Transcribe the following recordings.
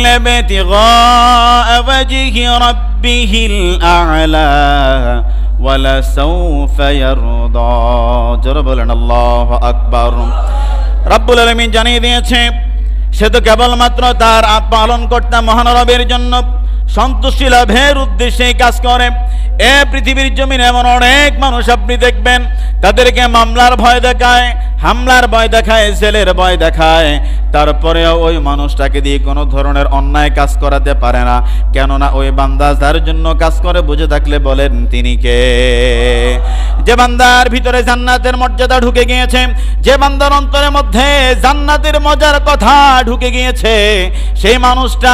ইল্লা বিতিগা ওয়াজহি রাব্বিহিল আ'লা ওয়ালা সাউফা ইয়ারদা। জোরে বলেন আল্লাহু আকবার। রব্বুল আলামিন জানিয়ে দিয়েছে সে তো কেবলমাত্র তার পালন কর্তা মহান রবের জন্য সন্তুষ্টি লাভের উদ্দেশ্যে কাজ করে। এ পৃথিবীর জমিনে এমন অনেক মানুষ আপনি দেখবেন তাদেরকে মামলার ভয় দেখায়, হামলার ভয় দেখায়, জেলের ভয় দেখায়, তারপরেও ওই মানুষটাকে দিয়ে কোনো ধরনের অন্যায় কাজ করাতে পারে না। কেননা ওই বান্দা যার জন্য কাজ করে বুঝে থাকলে বলেন তিনি কে? যে বান্দার ভিতরে জান্নাতের মর্যাদা ঢুকে গিয়েছে, যে বান্দার অন্তরের মধ্যে জান্নাতের মজার কথা ঢুকে গিয়েছে, সেই মানুষটা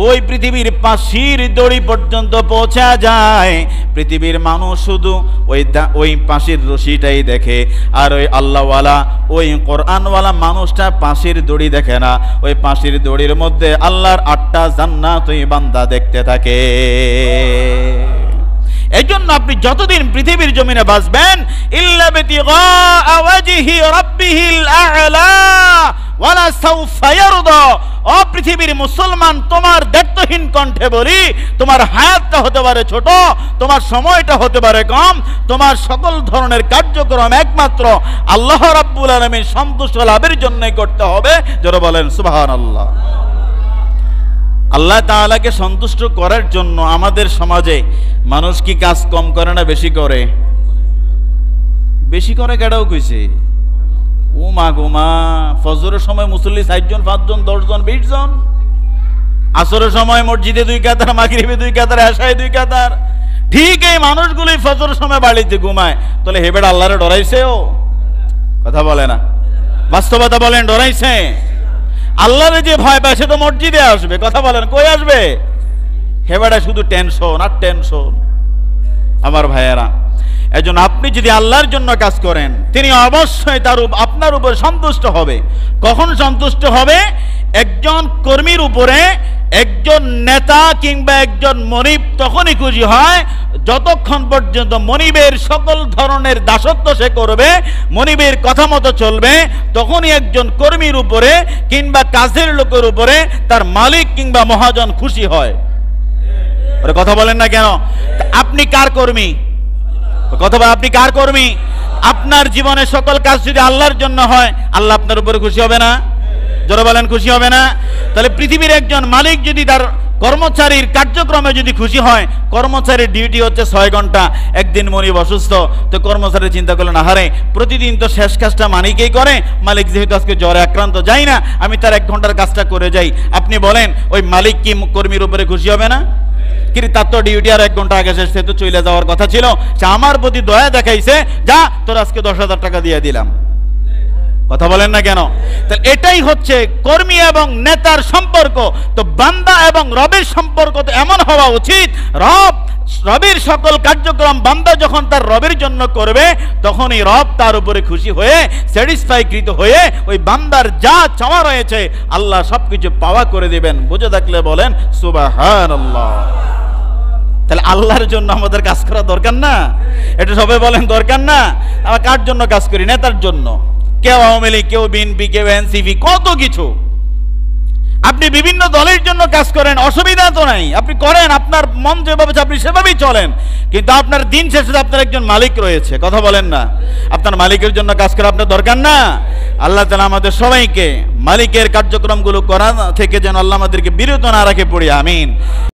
ওই পৃথিবীর পাশির দড়ি পর্যন্ত পৌঁছা যায়। পৃথিবীর মানুষ শুধু ওই পাশির রশিটাই দেখে, আর ওই আল্লাহওয়ালা ওই কোরআনওয়ালা মানুষটা পাশির দড়ি দেখে না। ওই পাশির দড়ির মধ্যে আল্লাহর 8টা জান্নাত ওই বান্দা দেখতে থাকে। এই জন্য আপনি যতদিন পৃথিবীর জমিনে বাঁচবেন, ইল্লা বিতিগা ওয়াজহি রাব্বিহিল আ'লা ওয়ালা সাউফা ইয়ারদা। ও পৃথিবীর মুসলমান, তোমার দায়িত্বহীন কণ্ঠে বলি, তোমার হায়াতটা হতে পারে ছোট, তোমার সময়টা হতে পারে কম, তোমার সকল ধরনের কার্যক্রম একমাত্র আল্লাহ রাব্বুল আলামিন সন্তুষ্ট লাভের জন্যই করতে হবে। জোরে বলেন সুবহানাল্লাহ। আল্লাহ তাআলাকে সন্তুষ্ট করার জন্য আমাদের সমাজে মানুষ কি কাজ কম করে না বেশি করে? বেশি করে কেডাও কইছে? ও মা গো মা, ফজরের সময় মুসল্লি 60 জন, 5 জন, 10 জন, 20 জন। আসরের সময় মসজিদে 2 কাতার, মাগরিবে 2 কাতার, এশায় 2 কাতার। ঠিক এই মানুষগুলি ফজরের সময় বাড়িতে ঘুমায়। তাহলে হেবেড় আল্লাহরে ডরাইছে? ও কথা বলে না, বাস্তবতা বলেন, ডরাইছে? আল্লাহরে যে ভয় পায় সে তো মসজিদে আসবে। কথা বলেন, কই আসবে? হেবেড়া শুধু টেনশন আর টেনশন। আমার ভাইয়েরা, এজন্য আপনি যদি আল্লাহর জন্য কাজ করেন, তিনি অবশ্যই আপনার উপর সন্তুষ্ট হবে। কখন সন্তুষ্ট হবে? একজন কর্মীর উপরে একজন নেতা কিংবা একজন মনিব তখনই খুশি হয় যতক্ষণ পর্যন্ত মনিবের সকল ধরনের দাসত্ব সে করবে, মনিবের কথা মতো চলবে, তখনই একজন কর্মীর উপরে কিংবা কাজের লোকের উপরে তার মালিক কিংবা মহাজন খুশি হয়। কথা বলেন না কেন? আপনি কার কর্মী? কথা বলেন, আপনি কার কর্মী? আপনার জীবনের সকল কাজ যদি আল্লাহর জন্য হয়, আল্লাহ আপনার উপরে খুশি হবে না? জোরে বলেন, খুশি হবে না? তাহলে পৃথিবীর একজন মালিক যদি তার কর্মচারীর কার্যক্রমে যদি খুশি হয়, কর্মচারীর ডিউটি হচ্ছে 6 ঘন্টা, একদিন মনিব অসুস্থ, তো কর্মচারী চিন্তা করলেন, আহারে প্রতিদিন তো শেষ কাজটা মালিকই করে, মালিক যেহেতু আজকে জ্বরে আক্রান্ত, যাই না, আমি তার 1 ঘন্টার কাজটা করে যাই। আপনি বলেন ওই মালিক কি কর্মীর উপরে খুশি হবে না? কিন্তু তার তো ডিউটি আর 1 ঘন্টা আগে শেষ, সে তো চলে যাওয়ার কথা ছিল, সে আমার প্রতি দয়া দেখাইছে, যা তোর আজকে 10,000 টাকা দিয়ে দিলাম। কথা বলেন না কেন? তাহলে এটাই হচ্ছে কর্মী এবং নেতার সম্পর্ক। তো বান্দা এবং রবের সম্পর্ক তো এমন হওয়া উচিত, রবের সকল কার্যক্রম বান্দা যখন তার রবের জন্য করবে, তখনই রব তার উপরে খুশি হয়ে স্যাটিসফাইকৃত হয়ে ওই বান্দার যা চাওয়া রয়েছে আল্লাহ সবকিছু পাওয়া করে দিবেন। বুঝে থাকলে বলেন সুবহানাল্লাহ। তাহলে আল্লাহর জন্য আমাদের কাজ করা দরকার না? এটা সবাই বলেন দরকার না? আমরা কার জন্য কাজ করি? নেতার জন্য। কেউ আওয়ামী লীগ, কেউ বিএনপি, কেউ এনসিপি, কত কিছু। আপনি বিভিন্ন দলের জন্য কাজ করেন, অসুবিধা তো নাই, আপনি করেন, আপনার মন যেভাবে আপনি সেভাবেই চলেন, কিন্তু আপনার দিন শেষে আপনার একজন মালিক রয়েছে। কথা বলেন না? আপনার মালিকের জন্য কাজ করা আপনার দরকার না? আল্লাহ তাআলা আমাদের সবাইকে মালিকের কার্যক্রমগুলো করা থেকে যেন আল্লাহ আমাদেরকে বিরত না রাখে, পড়ি আমিন।